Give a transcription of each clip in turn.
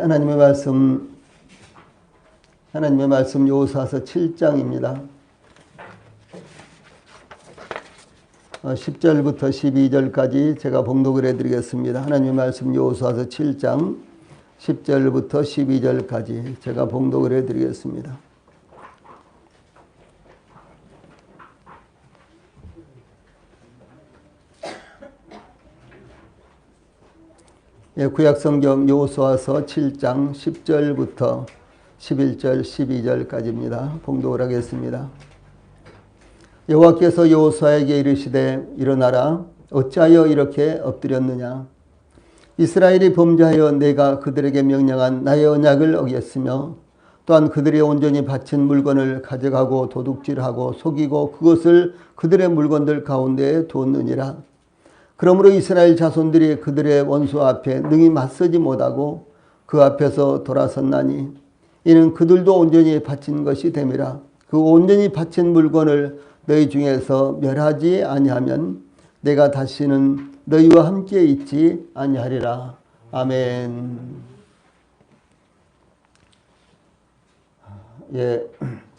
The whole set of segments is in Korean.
하나님의 말씀 여호수아서 7장입니다. 10절부터 12절까지 제가 봉독을 해드리겠습니다. 하나님의 말씀 여호수아서 7장 10절부터 12절까지 제가 봉독을 해드리겠습니다. 구약성경 여호수아서 7장 10절부터 11절 12절까지입니다. 봉독을 하겠습니다. 여호와께서 여호수아에게 이르시되 일어나라 어찌하여 이렇게 엎드렸느냐. 이스라엘이 범죄하여 내가 그들에게 명령한 나의 언약을 어겼으며 또한 그들이 온전히 바친 물건을 가져가고 도둑질하고 속이고 그것을 그들의 물건들 가운데에 두었느니라. 그러므로 이스라엘 자손들이 그들의 원수 앞에 능히 맞서지 못하고 그 앞에서 돌아섰나니 이는 그들도 온전히 바친 것이 됨이라. 그 온전히 바친 물건을 너희 중에서 멸하지 아니하면 내가 다시는 너희와 함께 있지 아니하리라. 아멘.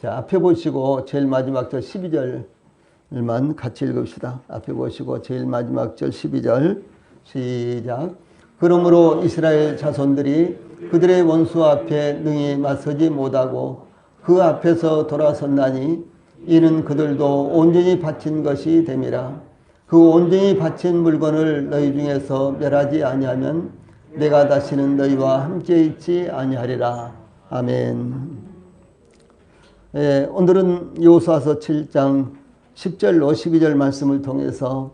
자, 앞에 보시고 제일 마지막 절 12절만 같이 읽읍시다. 앞에 보시고 제일 마지막 절 12절 시작. 그러므로 이스라엘 자손들이 그들의 원수 앞에 능히 맞서지 못하고 그 앞에서 돌아섰나니 이는 그들도 온전히 바친 것이 됨이라. 그 온전히 바친 물건을 너희 중에서 멸하지 아니하면 내가 다시는 너희와 함께 있지 아니하리라. 아멘. 오늘은 여호수아서 7장 10절로 12절 말씀을 통해서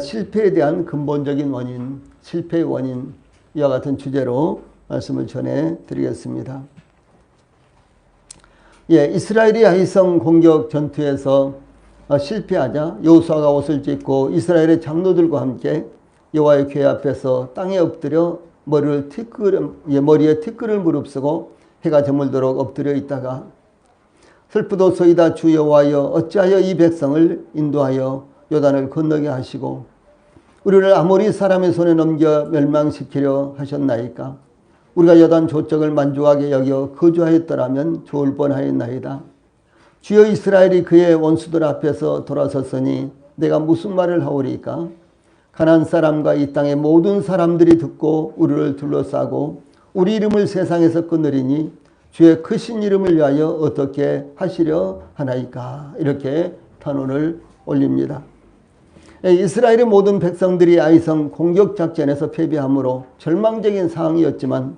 실패에 대한 근본적인 원인, 실패의 원인 이와 같은 주제로 말씀을 전해드리겠습니다. 이스라엘이 아이성 공격 전투에서 실패하자 여호수아가 옷을 찢고 이스라엘의 장로들과 함께 여호와의 궤 앞에서 땅에 엎드려 머리에 티끌을 무릅쓰고 해가 저물도록 엎드려 있다가 슬프도소이다 주 여호와여 어찌하여 이 백성을 인도하여 요단을 건너게 하시고 우리를 아모리 사람의 손에 넘겨 멸망시키려 하셨나이까. 우리가 여단 조적을 만족하게 여겨 거주하였더라면 좋을 뻔하였나이다. 주여 이스라엘이 그의 원수들 앞에서 돌아섰으니 내가 무슨 말을 하오리까. 가나안 사람과 이 땅의 모든 사람들이 듣고 우리를 둘러싸고 우리 이름을 세상에서 끊으리니 주의 크신 이름을 위하여 어떻게 하시려 하나이까. 이렇게 탄원을 올립니다. 이스라엘의 모든 백성들이 아이성 공격작전에서 패배함으로 절망적인 상황이었지만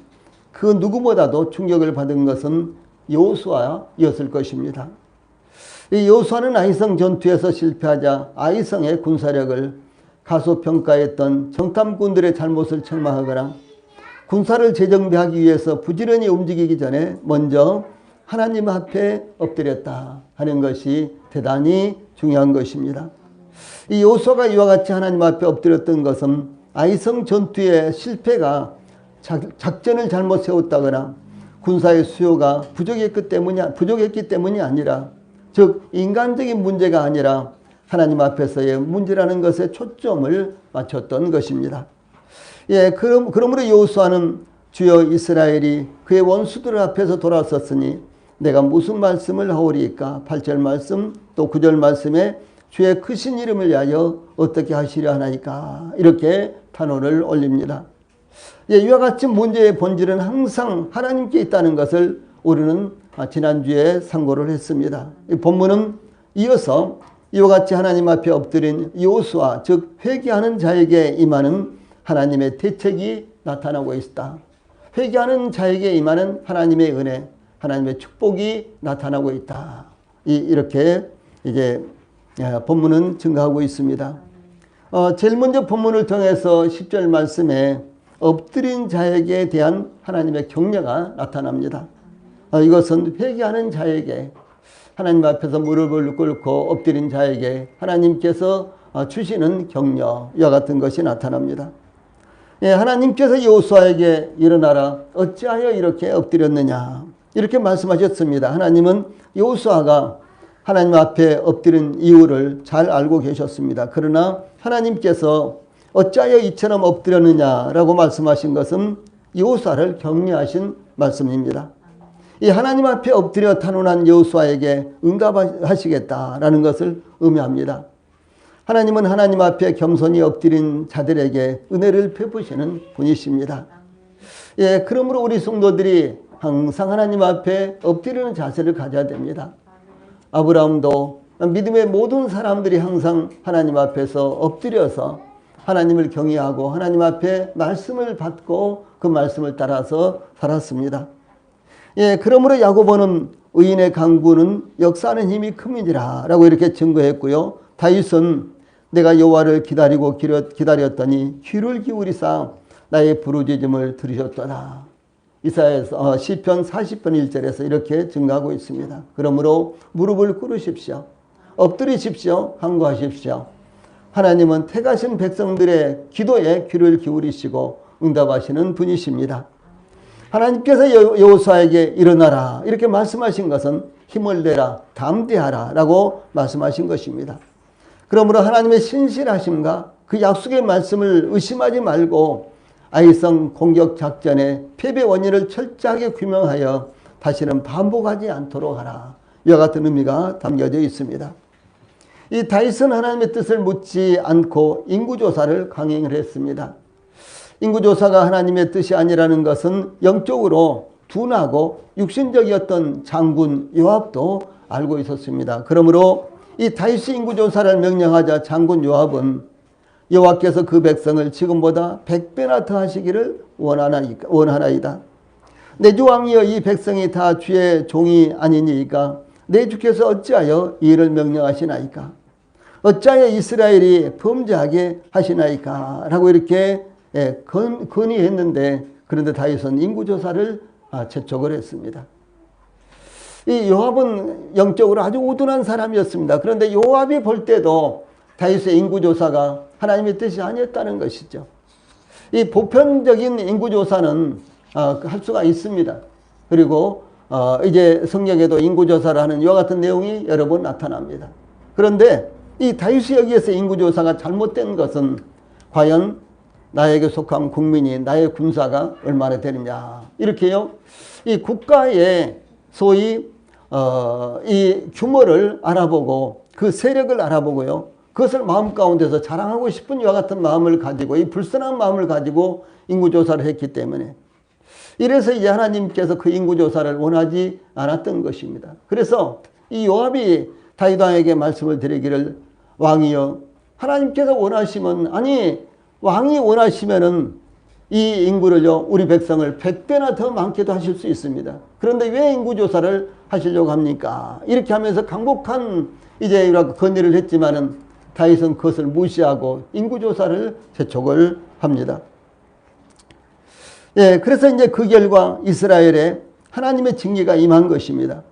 그 누구보다도 충격을 받은 것은 여호수아였을 것입니다. 이 여호수아는 아이성 전투에서 실패하자 아이성의 군사력을 가소평가했던 정탐꾼들의 잘못을 책망하거나 군사를 재정비하기 위해서 부지런히 움직이기 전에 먼저 하나님 앞에 엎드렸다 하는 것이 대단히 중요한 것입니다. 이 여호수아가 이와 같이 하나님 앞에 엎드렸던 것은 아이성 전투의 실패가 작전을 잘못 세웠다거나 군사의 수요가 부족했기 때문이 아니라 즉 인간적인 문제가 아니라 하나님 앞에서의 문제라는 것에 초점을 맞췄던 것입니다. 그러므로 여호수아는 주여 이스라엘이 그의 원수들 앞에서 돌아섰으니 내가 무슨 말씀을 하오리까. 8절 말씀 또 9절 말씀에 주의 크신 이름을 위하여 어떻게 하시려 하나이까. 이렇게 탄원을 올립니다. 이와 같이 문제의 본질은 항상 하나님께 있다는 것을 우리는 지난주에 상고를 했습니다. 이 본문은 이어서 이와 같이 하나님 앞에 엎드린 여호수아 즉 회개하는 자에게 임하는 하나님의 대책이 나타나고 있다. 회개하는 자에게 임하는 하나님의 은혜, 하나님의 축복이 나타나고 있다. 이렇게 이제 본문은 증가하고 있습니다. 제일 먼저 본문을 통해서 10절 말씀에 엎드린 자에게 대한 하나님의 격려가 나타납니다. 이것은 회개하는 자에게 하나님 앞에서 무릎을 꿇고 엎드린 자에게 하나님께서 주시는 격려 이와 같은 것이 나타납니다. 하나님께서 여호수아에게 일어나라 어찌하여 이렇게 엎드렸느냐 이렇게 말씀하셨습니다. 하나님은 여호수아가 하나님 앞에 엎드린 이유를 잘 알고 계셨습니다. 그러나 하나님께서 어찌하여 이처럼 엎드렸느냐라고 말씀하신 것은 여호수아를 격려하신 말씀입니다. 이 하나님 앞에 엎드려 탄원한 여호수아에게 응답하시겠다라는 것을 의미합니다. 하나님은 하나님 앞에 겸손히 엎드린 자들에게 은혜를 베푸시는 분이십니다. 예, 그러므로 우리 성도들이 항상 하나님 앞에 엎드리는 자세를 가져야 됩니다. 아브라함도 믿음의 모든 사람들이 항상 하나님 앞에서 엎드려서 하나님을 경외하고 하나님 앞에 말씀을 받고 그 말씀을 따라서 살았습니다. 예, 그러므로 야고보는 의인의 강구는 역사하는 힘이 큼이니라 라고 이렇게 증거했고요. 다윗은 내가 여호와를 기다리고 기다렸더니 귀를 기울이사 나의 부르짖음을 들으셨더라. 이사야서 시편 40편 1절에서 이렇게 증가하고 있습니다. 그러므로 무릎을 꿇으십시오. 엎드리십시오. 간구하십시오. 하나님은 택하신 백성들의 기도에 귀를 기울이시고 응답하시는 분이십니다. 하나님께서 여호수아에게 일어나라 이렇게 말씀하신 것은 힘을 내라 담대하라 라고 말씀하신 것입니다. 그러므로 하나님의 신실하심과 그 약속의 말씀을 의심하지 말고 아이성 공격 작전의 패배 원인을 철저하게 규명하여 다시는 반복하지 않도록 하라. 이와 같은 의미가 담겨져 있습니다. 이 다윗은 하나님의 뜻을 묻지 않고 인구조사를 강행을 했습니다. 인구조사가 하나님의 뜻이 아니라는 것은 영적으로 둔하고 육신적이었던 장군 요압도 알고 있었습니다. 그러므로 이 다윗이 인구조사를 명령하자 장군 요압은 여호와께서 그 백성을 지금보다 100배나 더 하시기를 원하나이다. 내 주 왕이여 이 백성이 다 주의 종이 아니니이까 내 주께서 어찌하여 이 일을 명령하시나이까? 어찌하여 이스라엘이 범죄하게 하시나이까? 라고 이렇게 건의했는데 그런데 다윗은 인구조사를 재촉을 했습니다. 이 요압은 영적으로 아주 우둔한 사람이었습니다. 그런데 요압이 볼 때도 다윗의 인구조사가 하나님의 뜻이 아니었다는 것이죠. 이 보편적인 인구조사는 할 수가 있습니다. 그리고 이제 성경에도 인구조사를 하는 이와 같은 내용이 여러 번 나타납니다. 그런데 이 다윗이 여기에서 인구조사가 잘못된 것은 과연 나에게 속한 국민이 나의 군사가 얼마나 되느냐 이렇게요. 이 국가의 소위 이 규모를 알아보고 그 세력을 알아보고요. 그것을 마음 가운데서 자랑하고 싶은 이와 같은 마음을 가지고 이 불순한 마음을 가지고 인구조사를 했기 때문에 이래서 이제 하나님께서 그 인구조사를 원하지 않았던 것입니다. 그래서 이 요압이 다윗 왕에게 말씀을 드리기를 왕이여 하나님께서 원하시면 아니 왕이 원하시면은 이 인구를요 우리 백성을 100배나 더 많게도 하실 수 있습니다. 그런데 왜 인구조사를 하시려고 합니까? 이렇게 하면서 강력한 이제 이렇게 건의를 했지만은 다윗은 그것을 무시하고 인구조사를 재촉을 합니다. 예, 그래서 이제 그 결과 이스라엘에 하나님의 징계가 임한 것입니다.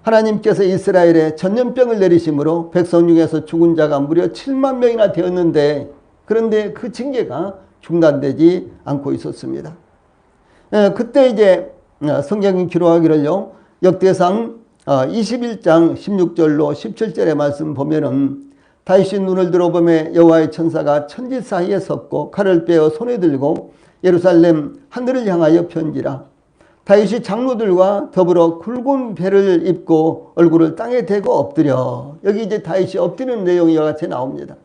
하나님께서 이스라엘에 전염병을 내리심으로 백성 중에서 죽은 자가 무려 7만 명이나 되었는데 그런데 그 징계가 중단되지 않고 있었습니다. 예, 그때 이제 성경이 기록하기를요 역대상 21장 16절로 17절의 말씀 보면은 다윗이 눈을 들어보매 여호와의 천사가 천지 사이에 섰고 칼을 빼어 손에 들고 예루살렘 하늘을 향하여 편지라. 다윗이 장로들과 더불어 굵은 배를 입고 얼굴을 땅에 대고 엎드려. 여기 이제 다윗이 엎드리는 내용이 이와 같이 나옵니다.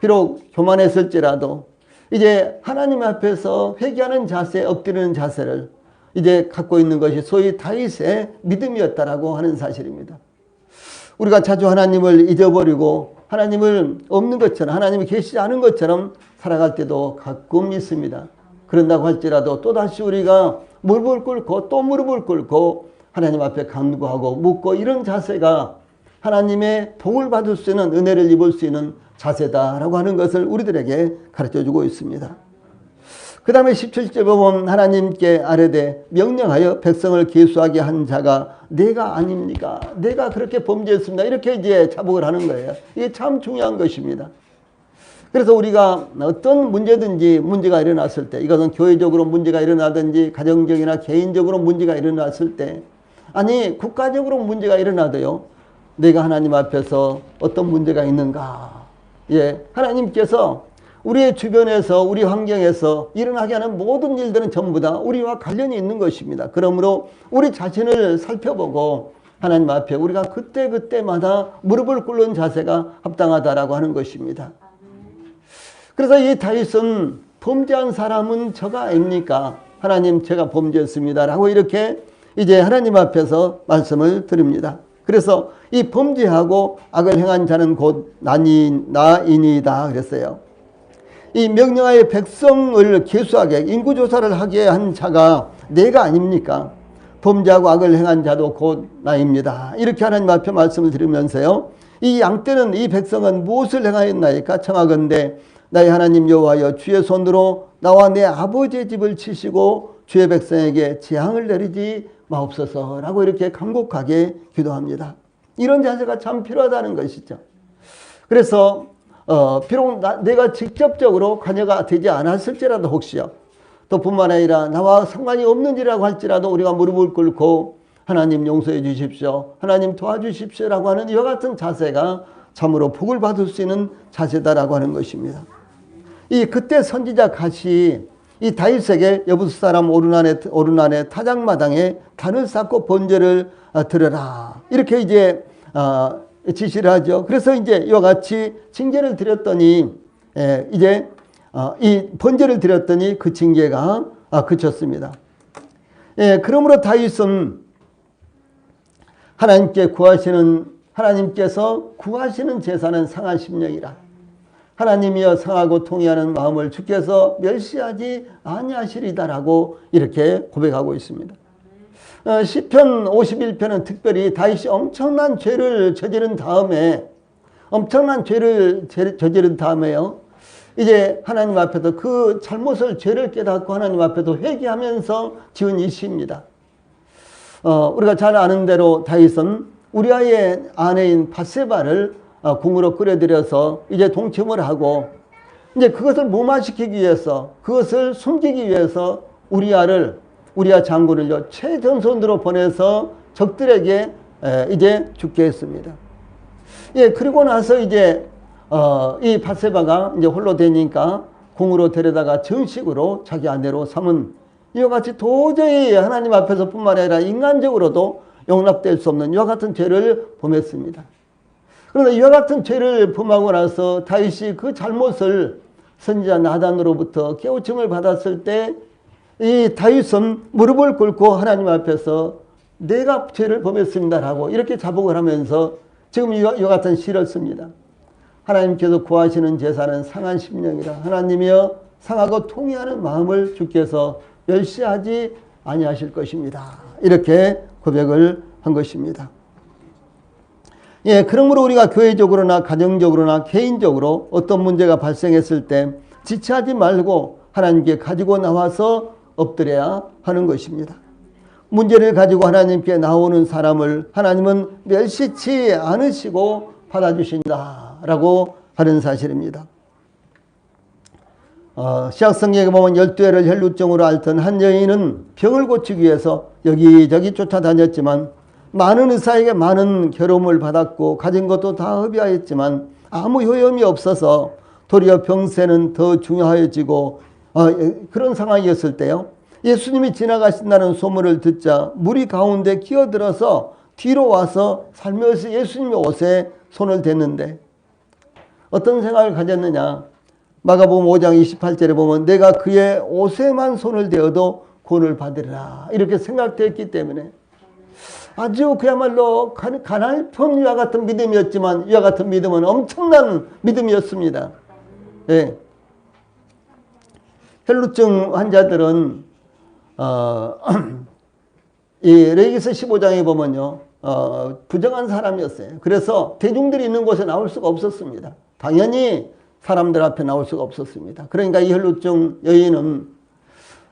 비록 교만했을지라도 이제 하나님 앞에서 회개하는 자세, 엎드리는 자세를 이제 갖고 있는 것이 소위 다윗의 믿음이었다라고 하는 사실입니다. 우리가 자주 하나님을 잊어버리고 하나님을 없는 것처럼 하나님이 계시지 않은 것처럼 살아갈 때도 가끔 있습니다. 그런다고 할지라도 또다시 우리가 무릎을 꿇고 또 무릎을 꿇고 하나님 앞에 간구하고 묻고 이런 자세가 하나님의 복을 받을 수 있는 은혜를 입을 수 있는 자세다라고 하는 것을 우리들에게 가르쳐주고 있습니다. 그 다음에 17절 보면 하나님께 아뢰되 명령하여 백성을 계수하게 한 자가 내가 아닙니까? 내가 그렇게 범죄했습니다. 이렇게 이제 자복을 하는 거예요. 이게 참 중요한 것입니다. 그래서 우리가 어떤 문제가 일어났을 때 이것은 교회적으로 문제가 일어나든지 가정적이나 개인적으로 문제가 일어났을 때 아니 국가적으로 문제가 일어나도요. 내가 하나님 앞에서 어떤 문제가 있는가? 예, 하나님께서 우리의 주변에서 우리 환경에서 일어나게 하는 모든 일들은 전부 다 우리와 관련이 있는 것입니다. 그러므로 우리 자신을 살펴보고 하나님 앞에 우리가 그때그때마다 무릎을 꿇는 자세가 합당하다라고 하는 것입니다. 그래서 이 다윗은 범죄한 사람은 저가 아닙니까? 하나님 제가 범죄했습니다 라고 이렇게 이제 하나님 앞에서 말씀을 드립니다. 그래서 이 범죄하고 악을 행한 자는 곧 나이니이다 그랬어요. 이 명령하에 백성을 계수하게 인구조사를 하게 한 자가 내가 아닙니까? 범죄하고 악을 행한 자도 곧 나입니다. 이렇게 하나님 앞에 말씀을 드리면서요. 이 양떼는 이 백성은 무엇을 행하였나이까? 청하건대 나의 하나님 여호와여 주의 손으로 나와 내 아버지의 집을 치시고 주의 백성에게 재앙을 내리지 마옵소서라고 이렇게 간곡하게 기도합니다. 이런 자세가 참 필요하다는 것이죠. 그래서 비록 내가 직접적으로 관여가 되지 않았을지라도 혹시요. 또 뿐만 아니라 나와 상관이 없는 일이라고 할지라도 우리가 무릎을 꿇고 하나님 용서해 주십시오. 하나님 도와주십시오라고 하는 이와 같은 자세가 참으로 복을 받을 수 있는 자세다라고 하는 것입니다. 이 그때 선지자 갓이 이 다윗에게 여부스 사람 오르난의 타작마당에 단을 쌓고 번제를 드려라. 이렇게 이제 지시를 하죠. 그래서 이제 이와 같이 징계를 드렸더니 이제 이 번제를 드렸더니 그 징계가 그쳤습니다. 그러므로 다윗은 하나님께서 구하시는 제사는 상한 심령이라. 하나님이여 상하고 통회하는 마음을 주께서 멸시하지 아니하시리다라고 이렇게 고백하고 있습니다. 시편 51편은 특별히 다윗이 엄청난 죄를 저지른 다음에요. 이제 하나님 앞에서 그 잘못을 죄를 깨닫고 하나님 앞에서 회개하면서 지은 이 시입니다. 우리가 잘 아는 대로 다윗은 우리아의 아내인 밧세바를 궁으로 끌어들여서 이제 동침을 하고 이제 그것을 무마시키기 위해서 그것을 숨기기 위해서 우리아 장군을 최전선으로 보내서 적들에게 이제 죽게 했습니다. 그리고 나서 이제 이 밧세바가 이제 홀로 되니까 궁으로 데려다가 정식으로 자기 아내로 삼은 이와 같이 도저히 하나님 앞에서 뿐만 아니라 인간적으로도 용납될 수 없는 이와 같은 죄를 범했습니다. 그런데 이와 같은 죄를 범하고 나서 다윗이 그 잘못을 선지자 나단으로부터 깨우침을 받았을 때 이 다윗은 무릎을 꿇고 하나님 앞에서 내가 죄를 범했습니다라고 이렇게 자복을 하면서 지금 이와 같은 시를 씁니다. 하나님께서 구하시는 제사는 상한 심령이라. 하나님이여 상하고 통회하는 마음을 주께서 멸시하지 아니하실 것입니다. 이렇게 고백을 한 것입니다. 그러므로 우리가 교회적으로나 가정적으로나 개인적으로 어떤 문제가 발생했을 때 지체하지 말고 하나님께 가지고 나와서 엎드려야 하는 것입니다. 문제를 가지고 하나님께 나오는 사람을 하나님은 멸시치 않으시고 받아주신다라고 하는 사실입니다. 신약성경에 보면 12해를 혈루증으로 앓던 한 여인은 병을 고치기 위해서 여기저기 쫓아다녔지만 많은 의사에게 많은 괴로움을 받았고 가진 것도 다 허비하였지만 아무 효험이 없어서 도리어 병세는 더 중요해지고 그런 상황이었을 때요. 예수님이 지나가신다는 소문을 듣자 무리 가운데 끼어들어서 뒤로 와서 살며시 예수님의 옷에 손을 댔는데 어떤 생각을 가졌느냐. 마가복음 5장 28절에 보면 내가 그의 옷에만 손을 대어도 구원을 받으리라 이렇게 생각되었기 때문에 아주 그야말로 가난품 이와 같은 믿음이었지만 이와 같은 믿음은 엄청난 믿음이었습니다. 혈루증 환자들은 이 레위기서 15장에 보면요 부정한 사람이었어요. 그래서 대중들이 있는 곳에 나올 수가 없었습니다. 당연히 사람들 앞에 나올 수가 없었습니다. 그러니까 이 혈루증 여인은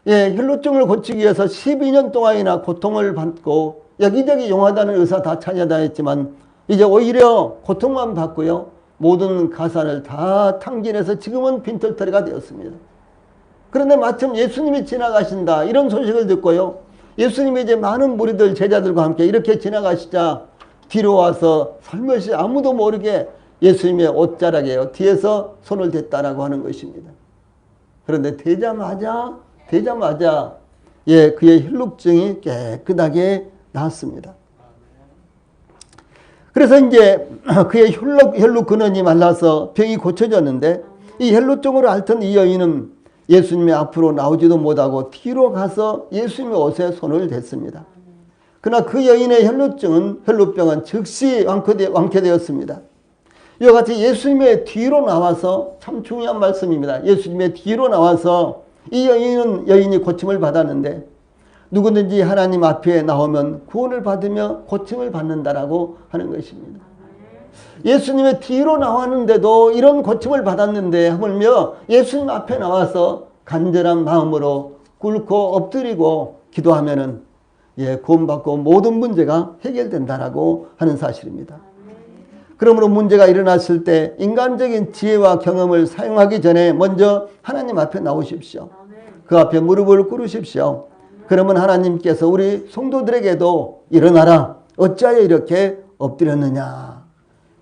혈루증을 고치기 위해서 12년 동안이나 고통을 받고 여기저기 용하다는 의사 다 찾아다녔지만 이제 오히려 고통만 받고요 모든 가산을 다 탕진해서 지금은 빈털터리가 되었습니다. 그런데 마침 예수님이 지나가신다 이런 소식을 듣고요 예수님이 이제 많은 무리들 제자들과 함께 이렇게 지나가시자 뒤로 와서 살며시 아무도 모르게 예수님의 옷자락에요. 뒤에서 손을 댔다라고 하는 것입니다. 그런데 대자마자 예, 그의 혈루증이 깨끗하게 나았습니다. 그래서 이제 그의 혈루 근원이 말라서 병이 고쳐졌는데 이 혈루증으로 앓던 이 여인은 예수님의 앞으로 나오지도 못하고 뒤로 가서 예수님의 옷에 손을 댔습니다. 그러나 그 여인의 혈루병은 즉시 완쾌되었습니다. 이와 같이 예수님의 뒤로 나와서, 참 중요한 말씀입니다. 예수님의 뒤로 나와서 이 여인이 고침을 받았는데, 누구든지 하나님 앞에 나오면 구원을 받으며 고침을 받는다라고 하는 것입니다. 예수님의 뒤로 나왔는데도 이런 고침을 받았는데, 하물며 예수님 앞에 나와서 간절한 마음으로 꿇고 엎드리고 기도하면은 구원받고 모든 문제가 해결된다라고 하는 사실입니다. 그러므로 문제가 일어났을 때 인간적인 지혜와 경험을 사용하기 전에 먼저 하나님 앞에 나오십시오. 그 앞에 무릎을 꿇으십시오. 그러면 하나님께서 우리 성도들에게도 일어나라, 어찌하여 이렇게 엎드렸느냐,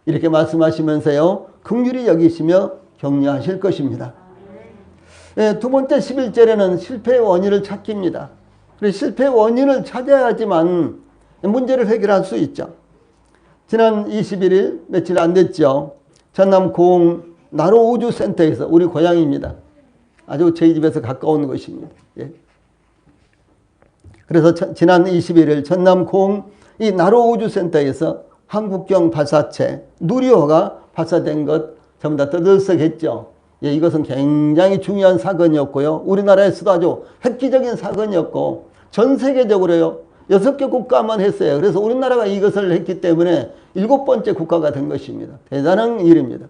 이렇게 말씀하시면서요, 긍휼히 여기시며 격려하실 것입니다. 두 번째 11절에는 실패의 원인을 찾기입니다. 실패의 원인을 찾아야지만 문제를 해결할 수 있죠. 지난 21일, 며칠 안 됐죠. 전남 고흥 나로우주센터에서, 우리 고향입니다. 아주 저희 집에서 가까운 곳입니다. 예. 그래서 지난 21일 전남 고흥 이 나로우주센터에서 한국경 발사체 누리호가 발사된 것 전부 다 떠들썩했죠. 예, 이것은 굉장히 중요한 사건이었고요. 우리나라에서도 아주 획기적인 사건이었고, 전 세계적으로요, 6개 국가만 했어요. 그래서 우리나라가 이것을 했기 때문에 7번째 국가가 된 것입니다. 대단한 일입니다.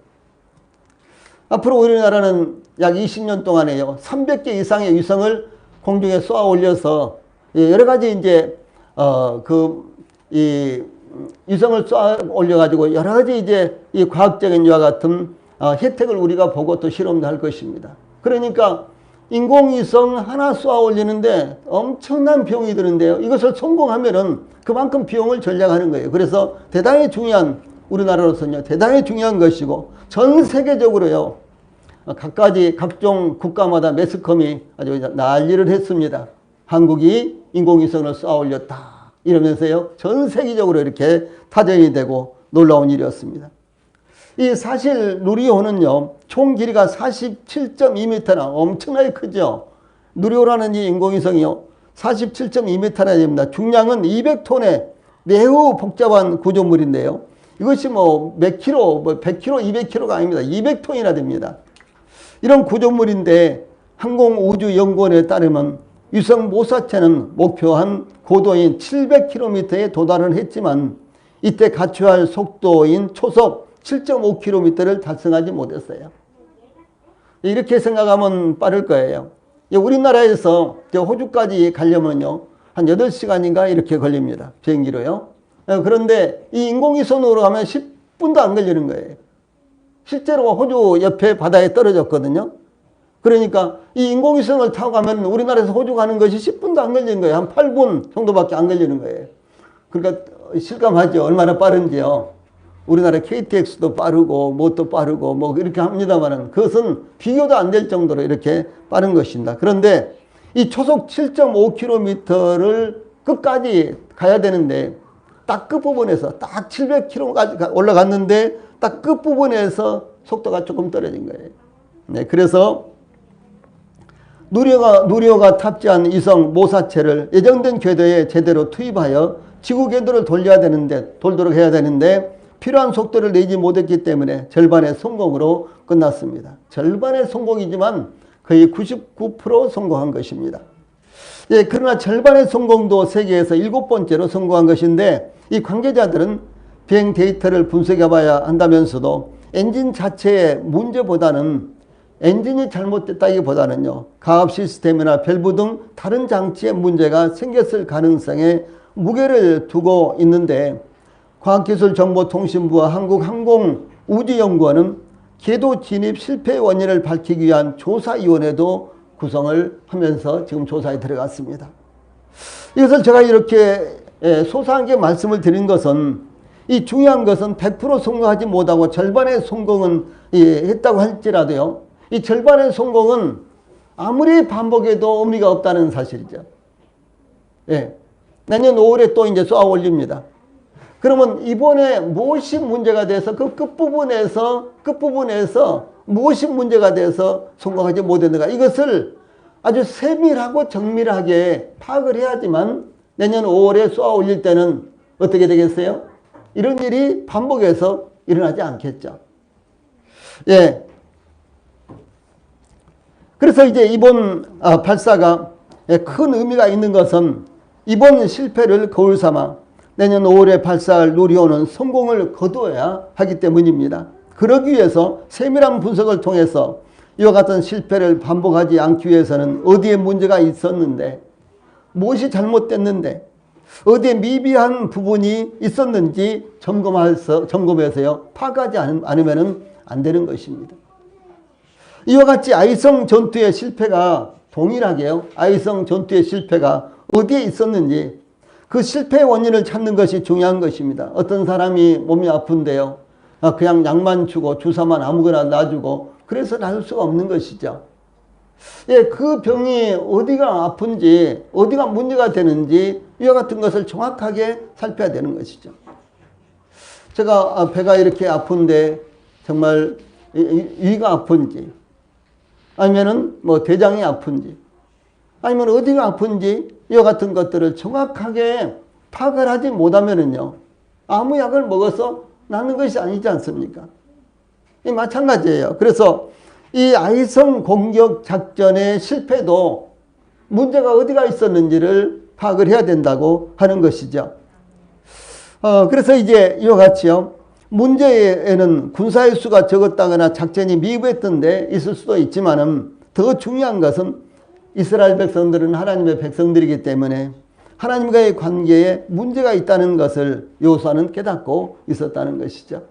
앞으로 우리나라는 약 20년 동안에요, 300개 이상의 위성을 공중에 쏘아 올려서 여러 가지 이제 이 위성을 쏘아 올려가지고 여러 가지 이제 이 과학적인 이와 같은 혜택을 우리가 보고 또 실험도 할 것입니다. 그러니까 인공위성 하나 쏘아 올리는데 엄청난 비용이 드는데요, 이것을 성공하면은 그만큼 비용을 절약하는 거예요. 그래서 대단히 중요한, 우리나라로서는요, 대단히 중요한 것이고, 전 세계적으로요, 각종 국가마다 매스컴이 아주 난리를 했습니다. 한국이 인공위성을 쏘아 올렸다, 이러면서요, 전 세계적으로 이렇게 타전이 되고 놀라운 일이었습니다. 이 사실 누리호는요, 총 길이가 47.2m나 엄청나게 크죠. 누리호라는 이 인공위성이요, 47.2m나 됩니다. 중량은 200톤의 매우 복잡한 구조물인데요, 이것이 몇 킬로, 100킬로, 200킬로가 아닙니다. 200톤이나 됩니다. 이런 구조물인데 항공우주연구원에 따르면 위성 모사체는 목표한 고도인 700km에 도달은 했지만 이때 갖춰야 할 속도인 초속 7.5km를 달성하지 못했어요. 이렇게 생각하면 빠를 거예요. 우리나라에서 호주까지 가려면요, 한 8시간인가 이렇게 걸립니다. 비행기로요. 그런데 이 인공위성으로 가면 10분도 안 걸리는 거예요. 실제로 호주 옆에 바다에 떨어졌거든요. 그러니까 이 인공위성을 타고 가면 우리나라에서 호주 가는 것이 10분도 안 걸리는 거예요. 한 8분 정도밖에 안 걸리는 거예요. 그러니까 실감하죠, 얼마나 빠른지요. 우리나라 KTX도 빠르고 뭣도 빠르고 뭐 이렇게 합니다만은 그것은 비교도 안 될 정도로 이렇게 빠른 것입니다. 그런데 이 초속 7.5km를 끝까지 가야 되는데 딱 끝부분에서 딱 700km까지 올라갔는데 딱 끝부분에서 속도가 조금 떨어진 거예요. 네, 그래서 누리호가 탑재한 위성 모사체를 예정된 궤도에 제대로 투입하여 지구 궤도를 돌도록 해야 되는데 필요한 속도를 내지 못했기 때문에 절반의 성공으로 끝났습니다. 절반의 성공이지만 거의 99% 성공한 것입니다. 예, 그러나 절반의 성공도 세계에서 7번째로 성공한 것인데, 이 관계자들은 비행 데이터를 분석해 봐야 한다면서도 엔진 자체의 문제보다는, 엔진이 잘못됐다기보다는요, 가압 시스템이나 밸브 등 다른 장치에 문제가 생겼을 가능성에 무게를 두고 있는데, 과학기술정보통신부와 한국항공우주연구원은 궤도 진입 실패 원인을 밝히기 위한 조사위원회도 구성을 하면서 지금 조사에 들어갔습니다. 이것을 제가 이렇게 소상하게 말씀을 드린 것은 이 중요한 것은 100% 성공하지 못하고 절반의 성공은 했다고 할지라도요. 이 절반의 성공은 아무리 반복해도 의미가 없다는 사실이죠. 예. 내년 5월에 또 이제 쏘아 올립니다. 그러면 이번에 무엇이 문제가 돼서 그 끝부분에서 무엇이 문제가 돼서 성공하지 못했는가. 이것을 아주 세밀하고 정밀하게 파악을 해야지만 내년 5월에 쏘아 올릴 때는 어떻게 되겠어요? 이런 일이 반복해서 일어나지 않겠죠. 예. 그래서 이제 이번 발사가 큰 의미가 있는 것은 이번 실패를 거울 삼아 내년 5월에 발사를 누리오는 성공을 거두어야 하기 때문입니다. 그러기 위해서 세밀한 분석을 통해서 이와 같은 실패를 반복하지 않기 위해서는 어디에 문제가 있었는데, 무엇이 잘못됐는데, 어디에 미비한 부분이 있었는지 점검해서요, 파악하지 않으면 안 되는 것입니다. 이와 같이 아이성 전투의 실패가 동일하게요, 아이성 전투의 실패가 어디에 있었는지 그 실패의 원인을 찾는 것이 중요한 것입니다. 어떤 사람이 몸이 아픈데요, 그냥 약만 주고 주사만 아무거나 놔주고 그래서 나을 수가 없는 것이죠. 예, 그 병이 어디가 아픈지, 어디가 문제가 되는지 이와 같은 것을 정확하게 살펴야 되는 것이죠. 제가 배가 이렇게 아픈데 정말 위가 아픈지, 아니면은 뭐 대장이 아픈지, 아니면 어디가 아픈지 이와 같은 것들을 정확하게 파악을 하지 못하면은요, 아무 약을 먹어서 낫는 것이 아니지 않습니까? 마찬가지예요. 그래서 이 아이성 공격 작전의 실패도 문제가 어디가 있었는지를 파악을 해야 된다고 하는 것이죠. 그래서 이제 이와 같이요, 문제에는 군사의 수가 적었다거나 작전이 미흡했던 데 있을 수도 있지만은 더 중요한 것은 이스라엘 백성들은 하나님의 백성들이기 때문에 하나님과의 관계에 문제가 있다는 것을 여호수아는 깨닫고 있었다는 것이죠.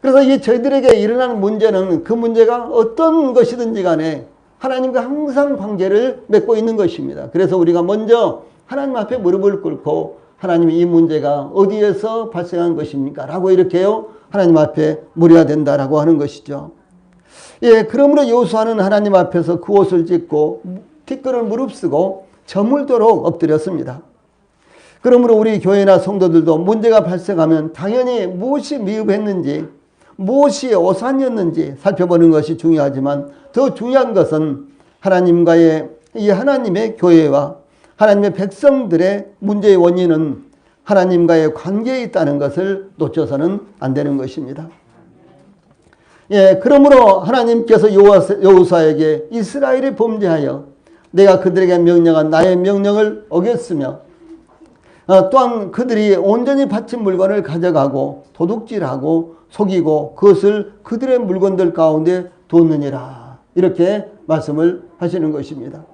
그래서 이 저희들에게 일어나는 문제는 그 문제가 어떤 것이든지 간에 하나님과 항상 관계를 맺고 있는 것입니다. 그래서 우리가 먼저 하나님 앞에 무릎을 꿇고 하나님이 이 문제가 어디에서 발생한 것입니까? 라고 이렇게요, 하나님 앞에 물어야 된다라고 하는 것이죠. 예, 그러므로 여호수아는 하나님 앞에서 그 옷을 찢고 티끌을 무릅쓰고 저물도록 엎드렸습니다. 그러므로 우리 교회나 성도들도 문제가 발생하면 당연히 무엇이 미흡했는지, 무엇이 오산이었는지 살펴보는 것이 중요하지만 더 중요한 것은 하나님의 교회와 하나님의 백성들의 문제의 원인은 하나님과의 관계에 있다는 것을 놓쳐서는 안 되는 것입니다. 예, 그러므로 하나님께서 여호수아에게 이스라엘이 범죄하여 내가 그들에게 명령한 나의 명령을 어겼으며 또한 그들이 온전히 바친 물건을 가져가고 도둑질하고 속이고 그것을 그들의 물건들 가운데 뒀느니라, 이렇게 말씀을 하시는 것입니다.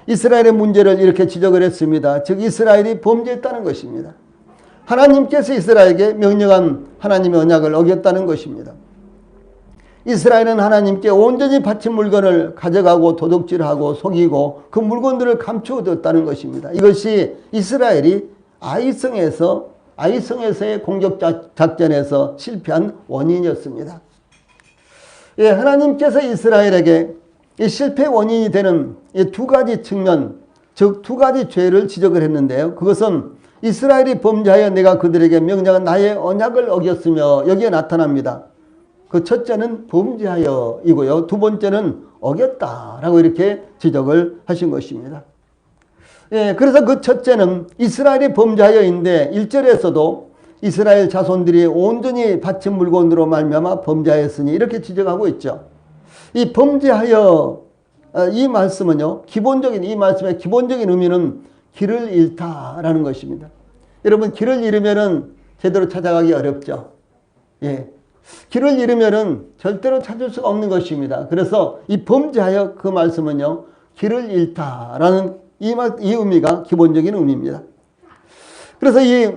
이스라엘의 문제를 이렇게 지적을 했습니다. 즉 이스라엘이 범죄했다는 것입니다. 하나님께서 이스라엘에게 명령한 하나님의 언약을 어겼다는 것입니다. 이스라엘은 하나님께 온전히 바친 물건을 가져가고 도둑질하고 속이고 그 물건들을 감추어뒀다는 것입니다. 이것이 이스라엘이 아이성에서의 공격 작전에서 실패한 원인이었습니다. 예, 하나님께서 이스라엘에게 이 실패 원인이 되는 이 두 가지 측면, 즉 두 가지 죄를 지적을 했는데요. 그것은 이스라엘이 범죄하여 내가 그들에게 명령한 나의 언약을 어겼으며, 여기에 나타납니다. 그 첫째는 범죄하여이고요, 두 번째는 어겼다라고 이렇게 지적을 하신 것입니다. 예, 그래서 그 첫째는 이스라엘이 범죄하여인데 1절에서도 이스라엘 자손들이 온전히 바친 물건으로 말미암아 범죄하였으니 이렇게 지적하고 있죠. 이 범죄하여, 이 말씀은요, 이 말씀의 기본적인 의미는 길을 잃다라는 것입니다. 여러분, 길을 잃으면은 제대로 찾아가기 어렵죠. 예. 길을 잃으면은 절대로 찾을 수가 없는 것입니다. 그래서 이 범죄하여, 그 말씀은요, 길을 잃다라는 이 의미가 기본적인 의미입니다. 그래서 이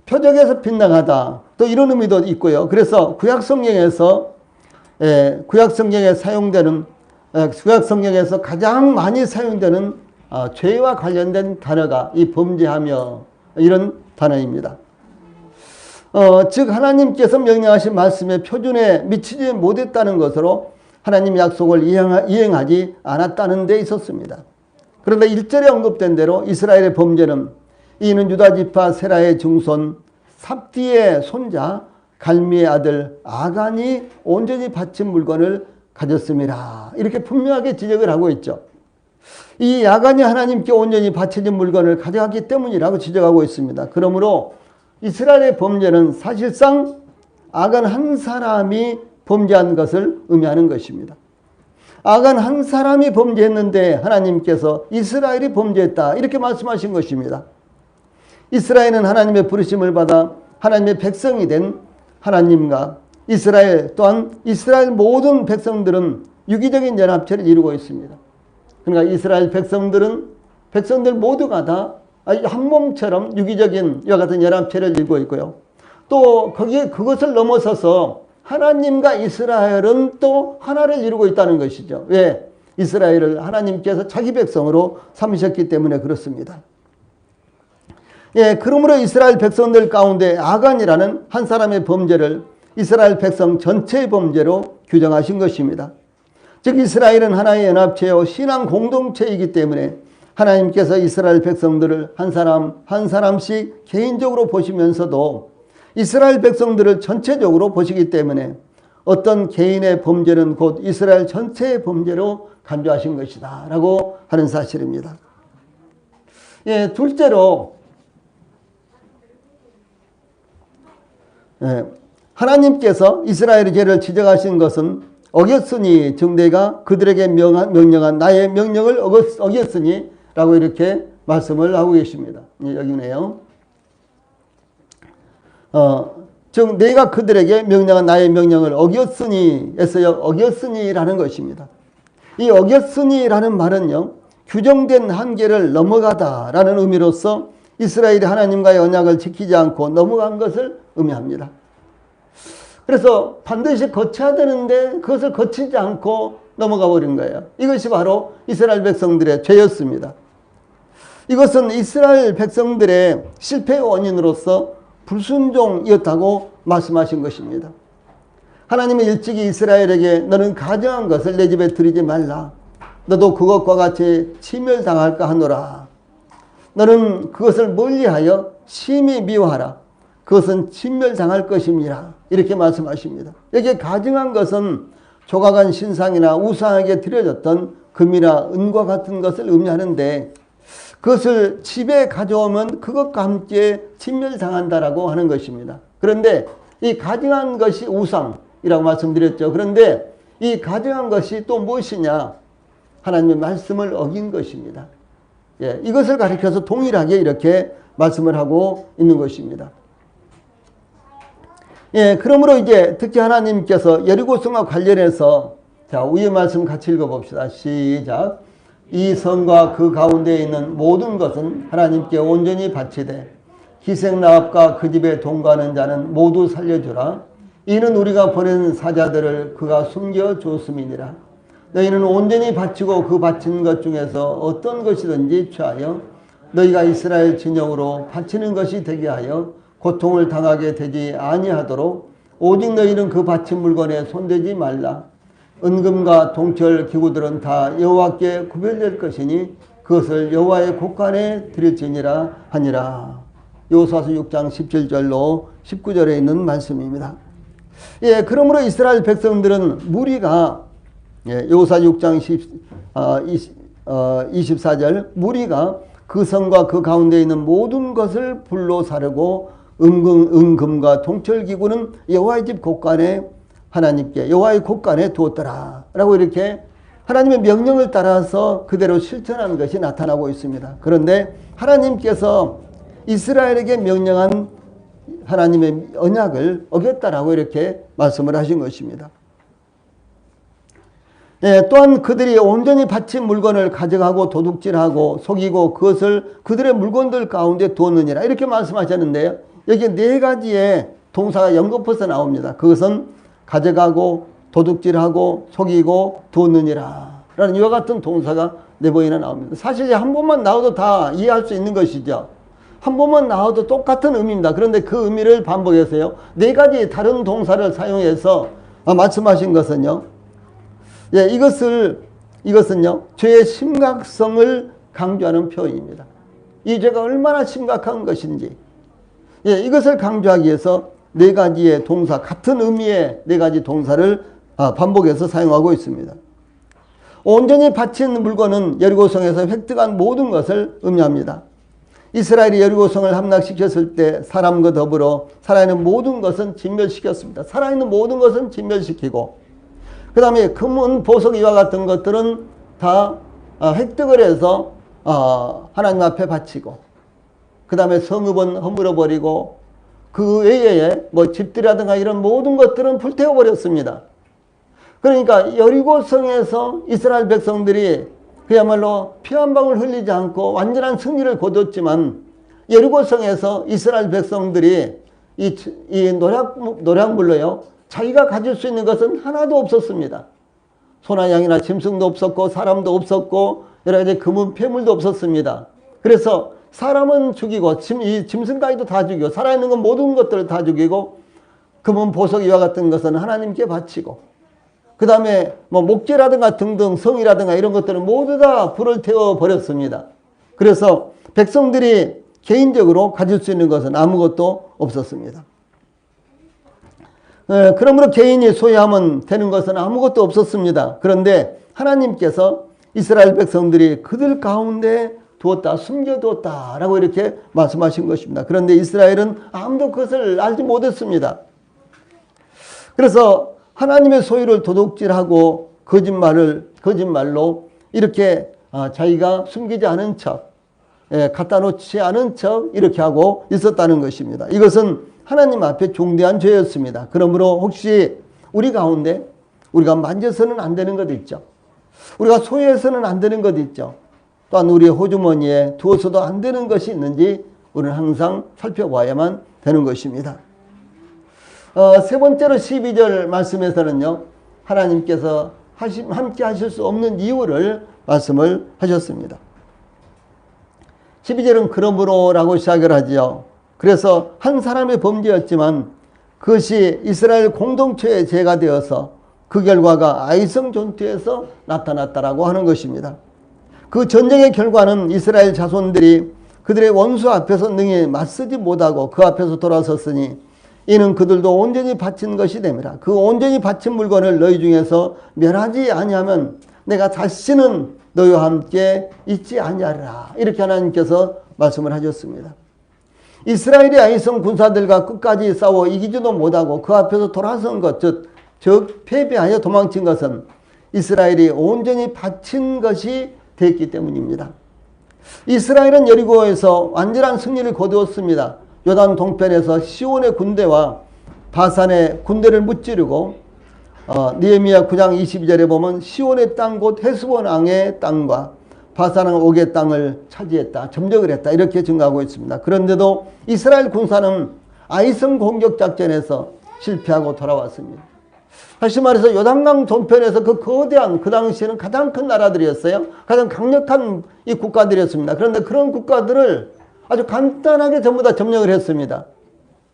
표적에서 빗나가다, 또 이런 의미도 있고요. 그래서 구약성경에서 가장 많이 사용되는 죄와 관련된 단어가 이 범죄하며, 이런 단어입니다. 즉 하나님께서 명령하신 말씀의 표준에 미치지 못했다는 것으로 하나님 약속을 이행하지 않았다는 데 있었습니다. 그런데 1절에 언급된 대로 이스라엘의 범죄는 이는 유다지파 세라의 증손 삽디의 손자 갈미의 아들 아간이 온전히 바친 물건을 가졌습니다. 이렇게 분명하게 지적을 하고 있죠. 이 아간이 하나님께 온전히 바쳐진 물건을 가져갔기 때문이라고 지적하고 있습니다. 그러므로 이스라엘의 범죄는 사실상 아간 한 사람이 범죄한 것을 의미하는 것입니다. 아간 한 사람이 범죄했는데 하나님께서 이스라엘이 범죄했다 이렇게 말씀하신 것입니다. 이스라엘은 하나님의 부르심을 받아 하나님의 백성이 된 하나님과 이스라엘 또한 이스라엘 모든 백성들은 유기적인 연합체를 이루고 있습니다. 그러니까 이스라엘 백성들 모두가 다 한 몸처럼 유기적인 이와 같은 연합체를 이루고 있고요. 또 거기에 그것을 넘어서서 하나님과 이스라엘은 또 하나를 이루고 있다는 것이죠. 왜? 이스라엘을 하나님께서 자기 백성으로 삼으셨기 때문에 그렇습니다. 예, 그러므로 이스라엘 백성들 가운데 아간이라는 한 사람의 범죄를 이스라엘 백성 전체의 범죄로 규정하신 것입니다. 즉 이스라엘은 하나의 연합체요 신앙 공동체이기 때문에 하나님께서 이스라엘 백성들을 한 사람씩 개인적으로 보시면서도 이스라엘 백성들을 전체적으로 보시기 때문에 어떤 개인의 범죄는 곧 이스라엘 전체의 범죄로 간주하신 것이다 라고 하는 사실입니다. 예, 둘째로 하나님께서 이스라엘의 죄를 지적하신 것은 어겼으니 정대가 그들에게 명령한 나의 명령을 어겼으니 라고 이렇게 말씀을 하고 계십니다. 여기네요. 즉 내가 그들에게 명령한 나의 명령을 어겼으니 에서요 어겼으니라는 것입니다. 이 어겼으니라는 말은요 규정된 한계를 넘어가다라는 의미로서 이스라엘이 하나님과의 언약을 지키지 않고 넘어간 것을 의미합니다. 그래서 반드시 거쳐야 되는데 그것을 거치지 않고 넘어가 버린 거예요. 이것이 바로 이스라엘 백성들의 죄였습니다. 이것은 이스라엘 백성들의 실패의 원인으로서 불순종이었다고 말씀하신 것입니다. 하나님은 일찍이 이스라엘에게 너는 가증한 것을 내 집에 들이지 말라. 너도 그것과 같이 치멸당할까 하노라. 너는 그것을 멀리하여 심히 미워하라. 그것은 진멸당할 것입니다. 이렇게 말씀하십니다. 여기에 가증한 것은 조각한 신상이나 우상에게 드려졌던 금이나 은과 같은 것을 의미하는데 그것을 집에 가져오면 그것과 함께 진멸당한다라고 하는 것입니다. 그런데 이 가증한 것이 우상이라고 말씀드렸죠. 그런데 이 가증한 것이 또 무엇이냐? 하나님의 말씀을 어긴 것입니다. 예, 이것을 가리켜서 동일하게 이렇게 말씀을 하고 있는 것입니다. 예, 그러므로 이제 특히 하나님께서 여리고성과 관련해서 자, 위의 말씀 같이 읽어봅시다. 시작. 이 성과 그 가운데에 있는 모든 것은 하나님께 온전히 바치되 기생나합과 그 집에 동거하는 자는 모두 살려주라. 이는 우리가 보낸 사자들을 그가 숨겨주었음이니라. 너희는 온전히 바치고 그 바친 것 중에서 어떤 것이든지 취하여 너희가 이스라엘 진영으로 바치는 것이 되게 하여 고통을 당하게 되지 아니하도록 오직 너희는 그 바친 물건에 손대지 말라. 은금과 동철 기구들은 다 여호와께 구별될 것이니 그것을 여호와의 곳간에 드릴지니라 하니라. 여호수아서 6장 17절로 19절에 있는 말씀입니다. 예, 그러므로 이스라엘 백성들은 무리가 여호수아 6장 24절 무리가 그 성과 그 가운데 있는 모든 것을 불로 사르고 은금과 동철기구는 여호와의 집 곳간에 하나님께 여호와의 곳간에 두었더라 라고 이렇게 하나님의 명령을 따라서 그대로 실천하는 것이 나타나고 있습니다. 그런데 하나님께서 이스라엘에게 명령한 하나님의 언약을 어겼다라고 이렇게 말씀을 하신 것입니다. 예, 또한 그들이 온전히 바친 물건을 가져가고 도둑질하고 속이고 그것을 그들의 물건들 가운데 두었느니라 이렇게 말씀하셨는데요. 여기 네 가지의 동사가 연거푸서 나옵니다. 그것은 가져가고 도둑질하고 속이고 두었느니라 라는 이와 같은 동사가 네 번이나 나옵니다. 사실 한 번만 나와도 다 이해할 수 있는 것이죠. 한 번만 나와도 똑같은 의미입니다. 그런데 그 의미를 반복해서요. 네 가지 다른 동사를 사용해서 말씀하신 것은요. 예, 이것은요. 죄의 심각성을 강조하는 표현입니다. 이 죄가 얼마나 심각한 것인지. 예, 이것을 강조하기 위해서 네 가지의 동사, 같은 의미의 네 가지 동사를 반복해서 사용하고 있습니다. 온전히 바친 물건은 여리고성에서 획득한 모든 것을 의미합니다. 이스라엘이 여리고성을 함락시켰을 때 사람과 더불어 살아있는 모든 것은 진멸시켰습니다. 살아있는 모든 것은 진멸시키고 그 다음에 금은 보석 이와 같은 것들은 다 획득을 해서 하나님 앞에 바치고 그 다음에 성읍은 허물어 버리고 그 외에 뭐 집들이라든가 이런 모든 것들은 불태워 버렸습니다. 그러니까 여리고성에서 이스라엘 백성들이 그야말로 피 한 방울 흘리지 않고 완전한 승리를 거뒀지만 여리고성에서 이스라엘 백성들이 이 노략물로요 자기가 가질 수 있는 것은 하나도 없었습니다. 소나 양이나 짐승도 없었고 사람도 없었고 여러 가지 금은 폐물도 없었습니다. 그래서 사람은 죽이고 이 짐승까지도 다 죽이고 살아있는 건 모든 것들을 다 죽이고 금은 보석 이와 같은 것은 하나님께 바치고 그 다음에 뭐 목재라든가 등등 성이라든가 이런 것들은 모두 다 불을 태워 버렸습니다. 그래서 백성들이 개인적으로 가질 수 있는 것은 아무것도 없었습니다. 그러므로 개인이 소유하면 되는 것은 아무것도 없었습니다. 그런데 하나님께서 이스라엘 백성들이 그들 가운데 두었다, 숨겨두었다 라고 이렇게 말씀하신 것입니다. 그런데 이스라엘은 아무도 그것을 알지 못했습니다. 그래서 하나님의 소유를 도둑질하고 거짓말로 이렇게 자기가 숨기지 않은 척, 갖다 놓지 않은 척 이렇게 하고 있었다는 것입니다. 이것은 하나님 앞에 중대한 죄였습니다. 그러므로 혹시 우리 가운데 우리가 만져서는 안 되는 것 있죠. 우리가 소유해서는 안 되는 것 있죠. 또한 우리의 호주머니에 두어서도 안 되는 것이 있는지 우리는 항상 살펴봐야만 되는 것입니다. 세 번째로 12절 말씀에서는요. 하나님께서 함께 하실 수 없는 이유를 말씀을 하셨습니다. 12절은 그러므로 라고 시작을 하지요. 그래서 한 사람의 범죄였지만 그것이 이스라엘 공동체의 죄가 되어서 그 결과가 아이성 전투에서 나타났다라고 하는 것입니다. 그 전쟁의 결과는 이스라엘 자손들이 그들의 원수 앞에서 능히 맞서지 못하고 그 앞에서 돌아섰으니 이는 그들도 온전히 바친 것이 됨이라. 그 온전히 바친 물건을 너희 중에서 멸하지 아니하면 내가 다시는 너희와 함께 있지 아니하리라. 이렇게 하나님께서 말씀을 하셨습니다. 이스라엘이 아이성 군사들과 끝까지 싸워 이기지도 못하고 그 앞에서 돌아선 것, 즉 패배하여 도망친 것은 이스라엘이 온전히 바친 것이 됐기 때문입니다. 이스라엘은 여리고에서 완전한 승리를 거두었습니다. 요단 동편에서 시온의 군대와 바산의 군대를 무찌르고 느헤미야 9장 22절에 보면 시온의 땅 곧 헤스본 왕의 땅과 바산 왕 옥의 땅을 차지했다. 점령을 했다. 이렇게 증가하고 있습니다. 그런데도 이스라엘 군사는 아이성 공격 작전에서 실패하고 돌아왔습니다. 다시 말해서 요단강 동편에서 그 거대한 그 당시에는 가장 큰 나라들이었어요. 가장 강력한 이 국가들이었습니다. 그런데 그런 국가들을 아주 간단하게 전부 다 점령을 했습니다.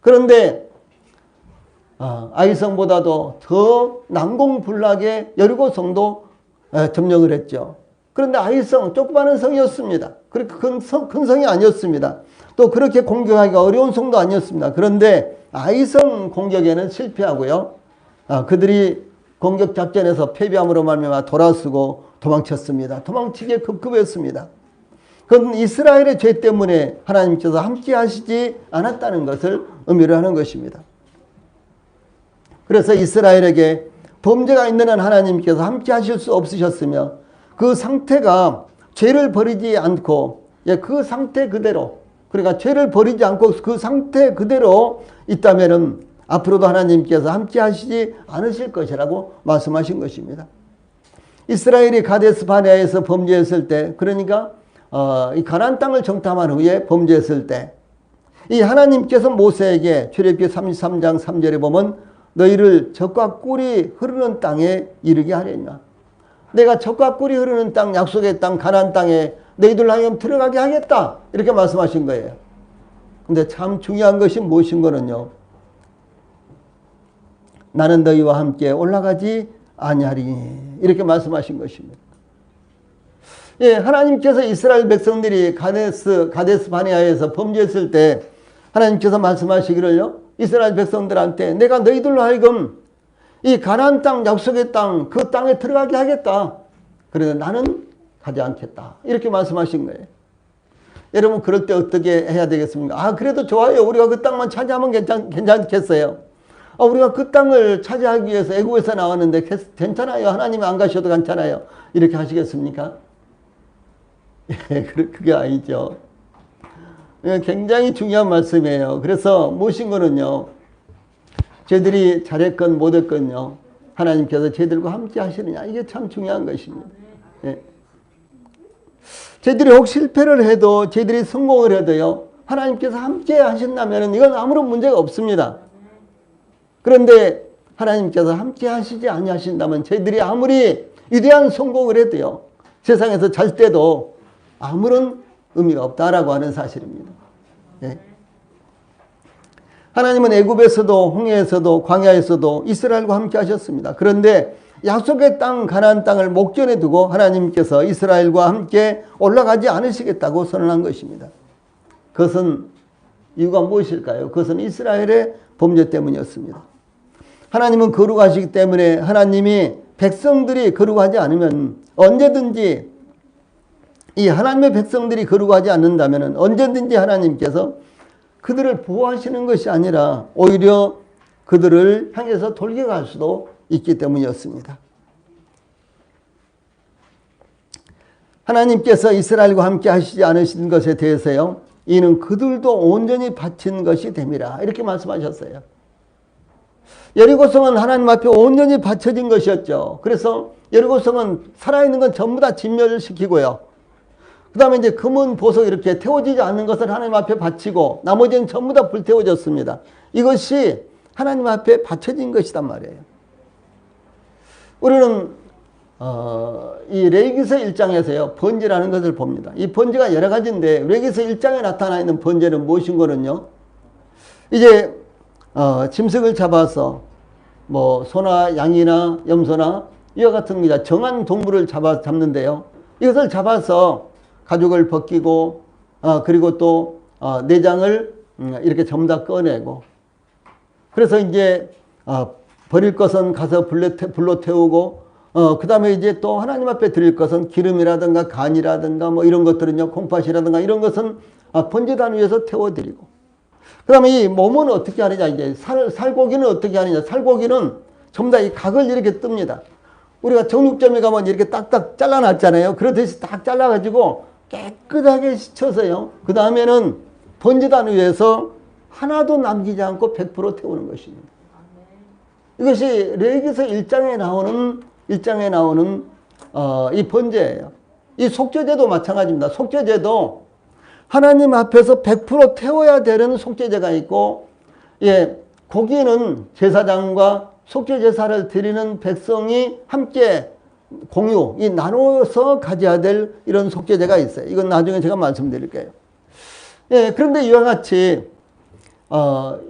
그런데 아이성보다도 더 난공불락의 여리고성도 점령을 했죠. 그런데 아이성 조그마한 성이었습니다. 그렇게 큰 성이 아니었습니다. 또 그렇게 공격하기가 어려운 성도 아니었습니다. 그런데 아이성 공격에는 실패하고요. 그들이 공격 작전에서 패배함으로 말미암아 돌아서고 도망쳤습니다. 도망치기에 급급했습니다. 그건 이스라엘의 죄 때문에 하나님께서 함께 하시지 않았다는 것을 의미를 하는 것입니다. 그래서 이스라엘에게 범죄가 있는 한 하나님께서 함께 하실 수 없으셨으며 그 상태가 죄를 버리지 않고 그 상태 그대로 그러니까 죄를 버리지 않고 그 상태 그대로 있다면은 앞으로도 하나님께서 함께 하시지 않으실 것이라고 말씀하신 것입니다. 이스라엘이 가데스 바네아에서 범죄했을 때 그러니까 이 가나안 땅을 정탐한 후에 범죄했을 때 이 하나님께서 모세에게 출애굽기 33장 3절에 보면 너희를 젖과 꿀이 흐르는 땅에 이르게 하려냐. 내가 젖과 꿀이 흐르는 땅 약속의 땅 가나안 땅에 너희들 하여금 들어가게 하겠다. 이렇게 말씀하신 거예요. 근데 참 중요한 것이 무엇인 거는요. 나는 너희와 함께 올라가지 아니하리니 이렇게 말씀하신 것입니다. 예, 하나님께서 이스라엘 백성들이 가데스 바네아에서 범죄했을 때 하나님께서 말씀하시기를요. 이스라엘 백성들한테 내가 너희들로 하여금 이 가나안 땅, 약속의 땅, 그 땅에 들어가게 하겠다. 그래서 나는 가지 않겠다. 이렇게 말씀하신 거예요. 여러분 그럴 때 어떻게 해야 되겠습니까? 아 그래도 좋아요. 우리가 그 땅만 차지하면 괜찮겠어요. 아, 우리가 그 땅을 차지하기 위해서 애국에서 나왔는데 괜찮아요. 하나님이 안 가셔도 괜찮아요. 이렇게 하시겠습니까? 예, 그게 아니죠. 굉장히 중요한 말씀이에요. 그래서 무엇인 거는요. 저희들이 잘했건 못했건요. 하나님께서 저희들과 함께 하시느냐. 이게 참 중요한 것입니다. 예. 저희들이 혹 실패를 해도 저희들이 성공을 해도요. 하나님께서 함께 하신다면 이건 아무런 문제가 없습니다. 그런데 하나님께서 함께 하시지 아니하신다면 저희들이 아무리 위대한 성공을 해도요. 세상에서 잘 때도 아무런 의미가 없다라고 하는 사실입니다. 예. 하나님은 애굽에서도 홍해에서도 광야에서도 이스라엘과 함께 하셨습니다. 그런데 약속의 땅 가나안 땅을 목전에 두고 하나님께서 이스라엘과 함께 올라가지 않으시겠다고 선언한 것입니다. 그것은 이유가 무엇일까요? 그것은 이스라엘의 범죄 때문이었습니다. 하나님은 거룩하시기 때문에 하나님이 백성들이 거룩하지 않으면 언제든지 이 하나님의 백성들이 거룩하지 않는다면 언제든지 하나님께서 그들을 보호하시는 것이 아니라 오히려 그들을 향해서 돌격할 수도 있기 때문이었습니다. 하나님께서 이스라엘과 함께 하시지 않으신 것에 대해서요. 이는 그들도 온전히 바친 것이 됨이라 이렇게 말씀하셨어요. 여리고성은 하나님 앞에 온전히 바쳐진 것이었죠. 그래서 여리고성은 살아있는 건 전부 다 진멸시키고요. 그 다음에 이제 금은 보석 이렇게 태워지지 않는 것을 하나님 앞에 바치고 나머지는 전부 다 불태워졌습니다. 이것이 하나님 앞에 바쳐진 것이란 말이에요. 우리는 이 레위기서 1장에서요. 번제라는 것을 봅니다. 이 번제가 여러 가지인데 레위기서 1장에 나타나 있는 번제는 무엇인 거는요. 이제 짐승을 잡아서 뭐 소나 양이나 염소나 이와 같은 정한 동물을 잡는데요. 이것을 잡아서 가죽을 벗기고 그리고 또 내장을 이렇게 전부 다 꺼내고 그래서 이제 버릴 것은 가서 불로 태우고 그 다음에 이제 또 하나님 앞에 드릴 것은 기름이라든가 간이라든가 뭐 이런 것들은요 콩팥이라든가 이런 것은 번제단 위에서 태워드리고 그 다음에 이 몸은 어떻게 하느냐 이제 살고기는 어떻게 하느냐 살고기는 전부 다 이 각을 이렇게 뜹니다. 우리가 정육점에 가면 이렇게 딱딱 잘라놨잖아요. 그렇듯이 딱 잘라가지고 깨끗하게 씻혀서요. 그 다음에는 번제단 위에서 하나도 남기지 않고 100% 태우는 것입니다. 이것이 레위기서 1장에 나오는 이 번제예요. 이 속죄제도 마찬가지입니다. 속죄제도 하나님 앞에서 100% 태워야 되는 속죄제가 있고, 예, 고기는 제사장과 속죄제사를 드리는 백성이 함께 이 나눠서 가져야 될 이런 속죄제가 있어요. 이건 나중에 제가 말씀드릴게요. 예, 그런데 이와 같이,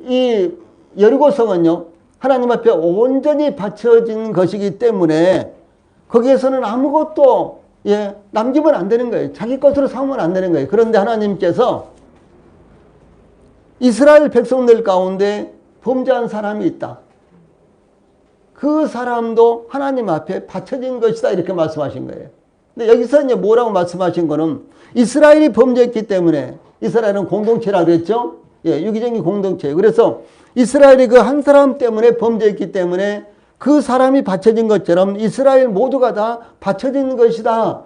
이 여리고성은요, 하나님 앞에 온전히 바쳐진 것이기 때문에 거기에서는 아무것도 남기면 안 되는 거예요. 자기 것으로 삼으면 안 되는 거예요. 그런데 하나님께서 이스라엘 백성들 가운데 범죄한 사람이 있다. 그 사람도 하나님 앞에 바쳐진 것이다. 이렇게 말씀하신 거예요. 근데 여기서 이제 뭐라고 말씀하신 거는 이스라엘이 범죄했기 때문에 이스라엘은 공동체라 그랬죠? 예, 유기적인 공동체. 그래서 이스라엘이 그 한 사람 때문에 범죄했기 때문에 그 사람이 바쳐진 것처럼 이스라엘 모두가 다 바쳐진 것이다.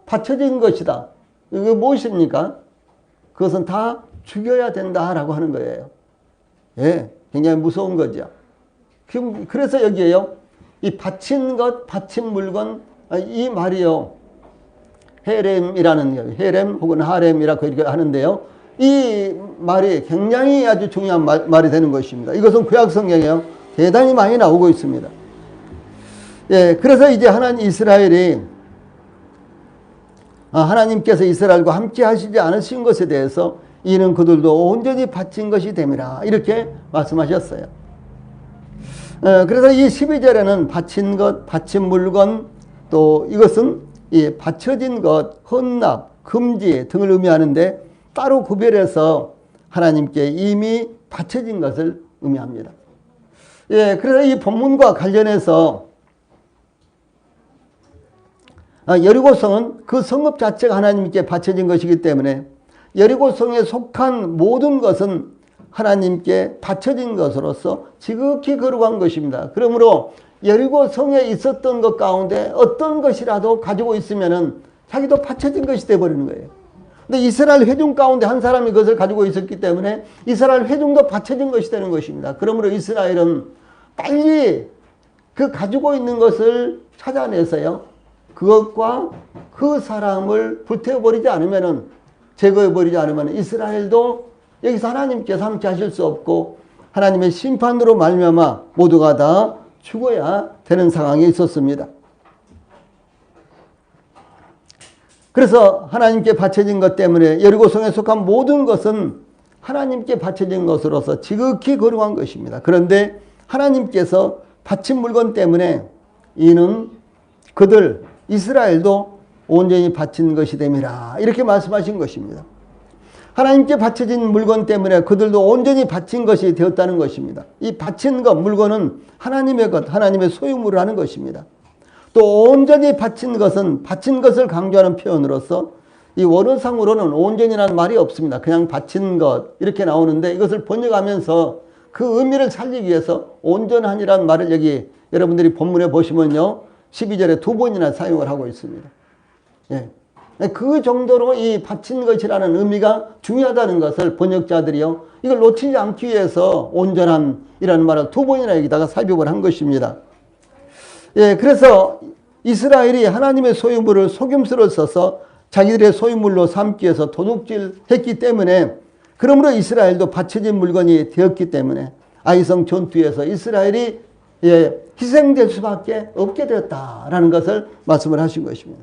바쳐진 것이다. 이게 무엇입니까? 그것은 다 죽여야 된다라고 하는 거예요. 예, 굉장히 무서운 거죠. 그래서 여기에요. 이 바친 것, 바친 물건, 이 말이요. 헤렘이라는, 헤렘 혹은 하렘이라고 이렇게 하는데요. 이 말이 굉장히 아주 중요한 말이 되는 것입니다. 이것은 구약 성경에요. 대단히 많이 나오고 있습니다. 예, 그래서 이제 하나님께서 이스라엘과 함께 하시지 않으신 것에 대해서 이는 그들도 온전히 바친 것이 됨이라. 이렇게 말씀하셨어요. 그래서 이 12절에는 바친 것, 바친 물건, 또 이것은 이 바쳐진 것, 헌납, 금지 등을 의미하는데 따로 구별해서 하나님께 이미 바쳐진 것을 의미합니다. 그래서 이 본문과 관련해서 여리고성은 그 성읍 자체가 하나님께 바쳐진 것이기 때문에 여리고성에 속한 모든 것은 하나님께 바쳐진 것으로서 지극히 거룩한 것입니다. 그러므로 여리고성에 있었던 것 가운데 어떤 것이라도 가지고 있으면은 자기도 바쳐진 것이 되어버리는 거예요. 근데 이스라엘 회중 가운데 한 사람이 그것을 가지고 있었기 때문에 이스라엘 회중도 바쳐진 것이 되는 것입니다. 그러므로 이스라엘은 빨리 그 가지고 있는 것을 찾아내서요, 그것과 그 사람을 불태워버리지 않으면은, 제거해버리지 않으면 이스라엘도 여기서 하나님께서 함께 하실 수 없고 하나님의 심판으로 말미암아 모두가 다 죽어야 되는 상황에 있었습니다. 그래서 하나님께 바쳐진 것 때문에 여리고성에 속한 모든 것은 하나님께 바쳐진 것으로서 지극히 거룩한 것입니다. 그런데 하나님께서 바친 물건 때문에 이는 그들 이스라엘도 온전히 바친 것이 됨이라. 이렇게 말씀하신 것입니다. 하나님께 바쳐진 물건 때문에 그들도 온전히 바친 것이 되었다는 것입니다. 이 바친 것, 물건은 하나님의 것, 하나님의 소유물을 하는 것입니다. 또 온전히 바친 것은 바친 것을 강조하는 표현으로서 이 원어상으로는 온전이라는 말이 없습니다. 그냥 바친 것 이렇게 나오는데 이것을 번역하면서 그 의미를 살리기 위해서 온전하니라는 말을 여기 여러분들이 본문에 보시면요, 12절에 2번이나 사용을 하고 있습니다. 그 정도로 이 바친 것이라는 의미가 중요하다는 것을 번역자들이요, 이걸 놓치지 않기 위해서 온전함이라는 말을 2번이나 여기다가 삽입을 한 것입니다. 그래서 이스라엘이 하나님의 소유물을 속임수를 써서 자기들의 소유물로 삼기 위해서 도둑질했기 때문에, 그러므로 이스라엘도 바쳐진 물건이 되었기 때문에 아이성 전투에서 이스라엘이 희생될 수밖에 없게 되었다라는 것을 말씀을 하신 것입니다.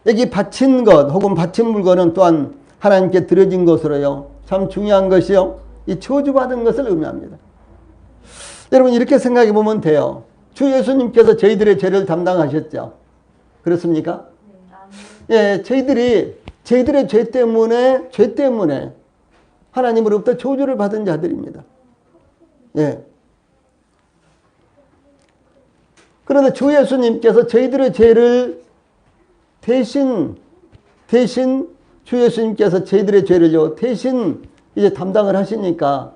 여기 바친 것 혹은 바친 물건은 또한 하나님께 드려진 것으로요, 참 중요한 것이요, 이 저주받은 것을 의미합니다. 여러분 이렇게 생각해 보면 돼요. 주 예수님께서 저희들의 죄를 담당하셨죠. 그렇습니까? 저희들의 죄 때문에 하나님으로부터 저주를 받은 자들입니다. 그런데 주 예수님께서 저희들의 죄를 대신 주 예수님께서 저희들의 죄를요 대신 이제 담당을 하시니까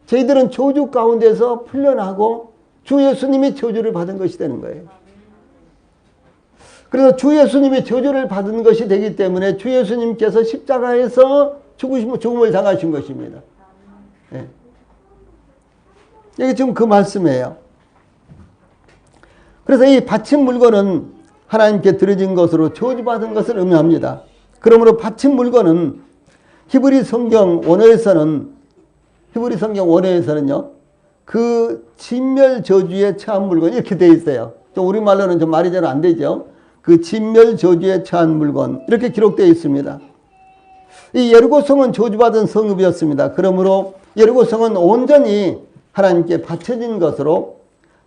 저희들은 저주 가운데서 풀려나고 주 예수님이 저주를 받은 것이 되는 거예요. 그래서 주 예수님이 저주를 받은 것이 되기 때문에 주 예수님께서 십자가에서 죽음을 당하신 것입니다. 여기 지금 그 말씀이에요. 그래서 이 바친 물건은 하나님께 드려진 것으로 저주받은 것을 의미합니다. 그러므로 바친 물건은 히브리 성경 원어에서는요, 그 진멸 저주에 처한 물건 이렇게 되어 있어요. 좀 우리말로는 좀 말이 잘 안 되죠. 그 진멸 저주에 처한 물건 이렇게 기록되어 있습니다. 이 여리고성은 저주받은 성읍이었습니다. 그러므로 여리고성은 온전히 하나님께 바쳐진 것으로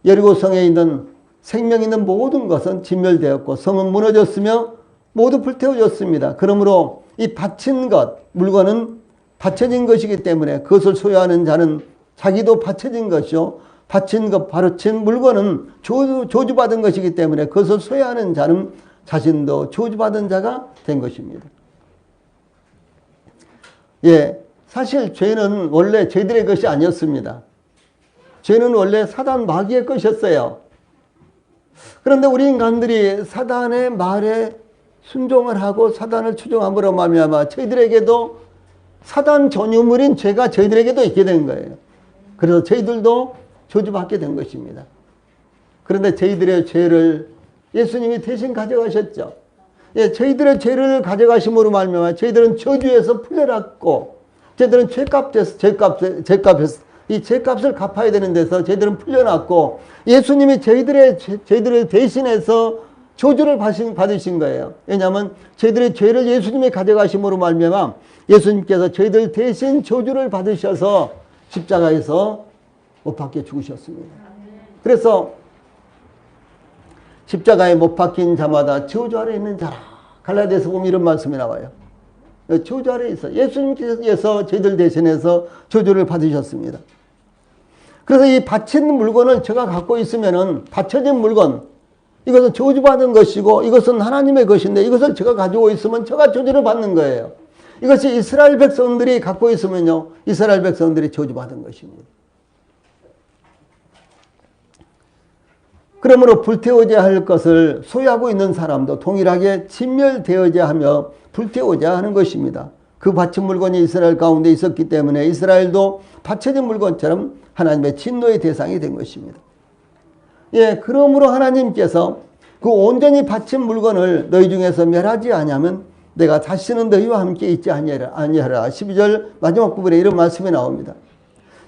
여리고성에 있는 생명 있는 모든 것은 진멸되었고 성은 무너졌으며 모두 불태워졌습니다. 그러므로 이 바친 것, 물건은 바쳐진 것이기 때문에 그것을 소유하는 자는 자기도 바쳐진 것이요, 바친 것, 바친 물건은 저주받은 것이기 때문에 그것을 소유하는 자는 자신도 저주받은 자가 된 것입니다. 사실 죄는 원래 저희들의 것이 아니었습니다. 죄는 원래 사단 마귀의 것이었어요. 그런데 우리 인간들이 사단의 말에 순종을 하고 사단을 추종함으로 말미암아 저희들에게도 사단 전유물인 죄가 저희들에게도 있게 된 거예요. 그래서 저희들도 저주받게 된 것입니다. 그런데 저희들의 죄를 예수님이 대신 가져가셨죠. 저희들의 죄를 가져가심으로 말미암아 저희들은 저주에서 풀려났고, 저희들은 이 죄값을 갚아야 되는 데서 저희들은 풀려났고, 예수님이 저희들을 대신해서 저주를 받으신 거예요. 왜냐하면 저희들의 죄를 예수님이 가져가심으로 말미암아 예수님께서 저희들 대신 저주를 받으셔서 십자가에서 못 박혀 죽으셨습니다. 그래서 십자가에 못 박힌 자마다 저주 아래 있는 자라. 갈라디아서 보면 이런 말씀이 나와요. 저주 아래 있어. 예수님께서 저희들 대신해서 저주를 받으셨습니다. 그래서 이 바친 물건을 제가 갖고 있으면은, 바쳐진 물건, 이것은 저주받은 것이고 이것은 하나님의 것인데 이것을 제가 가지고 있으면 제가 저주를 받는 거예요. 이것이 이스라엘 백성들이 갖고 있으면요, 이스라엘 백성들이 저주받은 것입니다. 그러므로 불태우자 할 것을 소유하고 있는 사람도 동일하게 진멸되어야 하며 불태우자 하는 것입니다. 그 바친 물건이 이스라엘 가운데 있었기 때문에 이스라엘도 바쳐진 물건처럼 하나님의 진노의 대상이 된 것입니다. 예, 그러므로 하나님께서 그 온전히 바친 물건을 너희 중에서 멸하지 아니하면 내가 다시는 너희와 함께 있지 아니하라. 12절 마지막 부분에 이런 말씀이 나옵니다.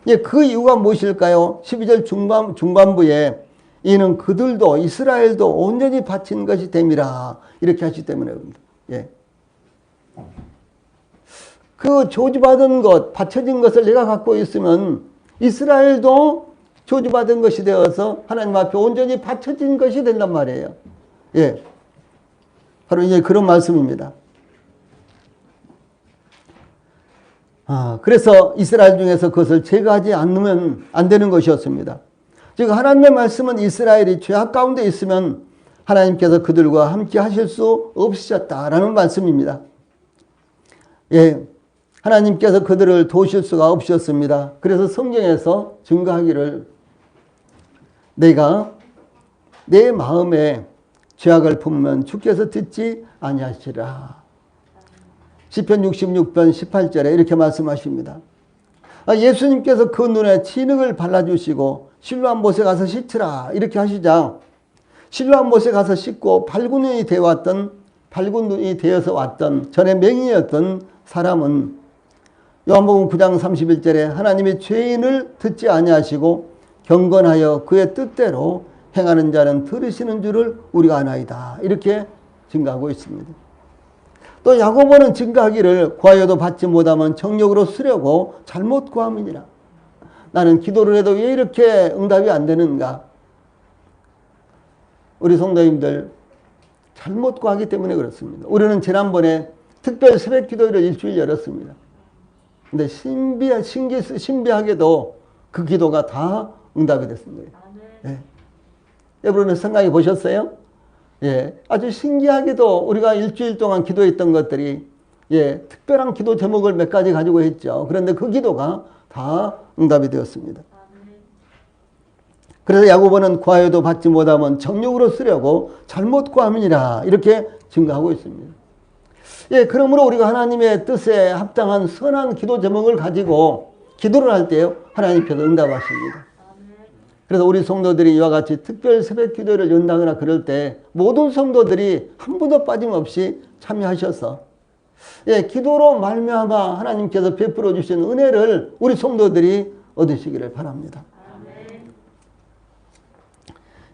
예, 그 이유가 무엇일까요? 12절 중반부에 이는 그들도 이스라엘도 온전히 바친 것이 됨이라 이렇게 하시기 때문에 그럽니다. 예. 그 저주받은 것, 바쳐진 것을 내가 갖고 있으면 이스라엘도 저주받은 것이 되어서 하나님 앞에 온전히 바쳐진 것이 된단 말이에요. 예. 바로 이제 그런 말씀입니다. 그래서 이스라엘 중에서 그것을 제거하지 않으면 안 되는 것이었습니다. 즉 하나님의 말씀은 이스라엘이 죄악 가운데 있으면 하나님께서 그들과 함께 하실 수 없으셨다라는 말씀입니다. 예, 하나님께서 그들을 도우실 수가 없으셨습니다. 그래서 성경에서 증거하기를 내가 내 마음에 죄악을 품으면 주께서 듣지 아니하시리라. 시편 66편 18절에 이렇게 말씀하십니다. 예수님께서 그 눈에 진흙을 발라주시고 실로암 못에 가서 씻으라 이렇게 하시자 실로암 못에 가서 씻고 밝은 눈이 되어서 왔던 전에 맹인이었던 사람은 요한복음 9장 31절에 하나님의 죄인을 듣지 아니하시고 경건하여 그의 뜻대로 행하는 자는 들으시는 줄을 우리가 아나이다 이렇게 증거하고 있습니다. 또 야고보는 증거하기를 구하여도 받지 못하면 정욕으로 쓰려고 잘못 구함이니라. 나는 기도를 해도 왜 이렇게 응답이 안 되는가? 우리 성도님들 잘못 구하기 때문에 그렇습니다. 우리는 지난번에 특별 새벽 기도회를 일주일 열었습니다. 근데 신비하게도 그 기도가 다 응답이 됐습니다. 예. 여러분은 생각해 보셨어요? 예. 아주 신기하게도 우리가 일주일 동안 기도했던 것들이 예, 특별한 기도 제목을 몇 가지 가지고 했죠. 그런데 그 기도가 다 응답이 되었습니다. 그래서 야고보는 구하여도 받지 못하면 정욕으로 쓰려고 잘못 구함이니라 이렇게 증거하고 있습니다. 예, 그러므로 우리가 하나님의 뜻에 합당한 선한 기도 제목을 가지고 기도를 할 때요 하나님께서 응답하십니다. 그래서 우리 성도들이 이와 같이 특별 새벽 기도를 연다거나 그럴 때 모든 성도들이 한 분도 빠짐없이 참여하셔서 예, 기도로 말미암아 하나님께서 베풀어 주신 은혜를 우리 성도들이 얻으시기를 바랍니다.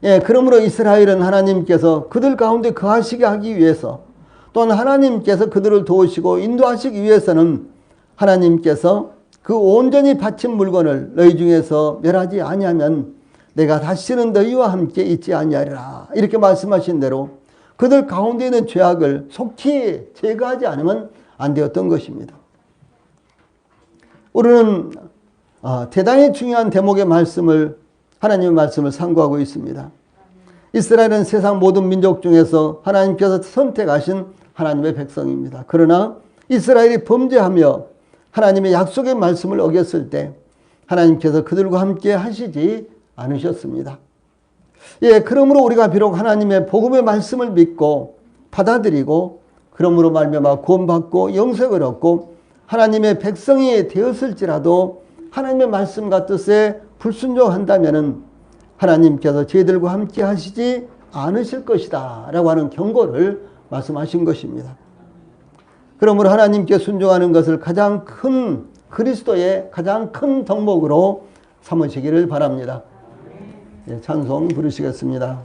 예, 그러므로 이스라엘은 하나님께서 그들 가운데 거하시게 하기 위해서 또한 하나님께서 그들을 도우시고 인도하시기 위해서는 하나님께서 그 온전히 바친 물건을 너희 중에서 멸하지 아니하면 내가 다시는 너희와 함께 있지 아니하리라 이렇게 말씀하신 대로 그들 가운데 있는 죄악을 속히 제거하지 않으면 안 되었던 것입니다. 우리는 대단히 중요한 대목의 말씀을 하나님의 말씀을 상고하고 있습니다. 이스라엘은 세상 모든 민족 중에서 하나님께서 선택하신 하나님의 백성입니다. 그러나 이스라엘이 범죄하며 하나님의 약속의 말씀을 어겼을 때 하나님께서 그들과 함께 하시지 않으셨습니다. 예, 그러므로 우리가 비록 하나님의 복음의 말씀을 믿고 받아들이고 그러므로 말미암아 구원받고 영생을 얻고 하나님의 백성이 되었을지라도 하나님의 말씀과 뜻에 불순종한다면은 하나님께서 저희들과 함께 하시지 않으실 것이다 라고 하는 경고를 말씀하신 것입니다. 그러므로 하나님께 순종하는 것을 가장 큰 그리스도의 가장 큰 덕목으로 삼으시기를 바랍니다. 예, 찬송 부르시겠습니다.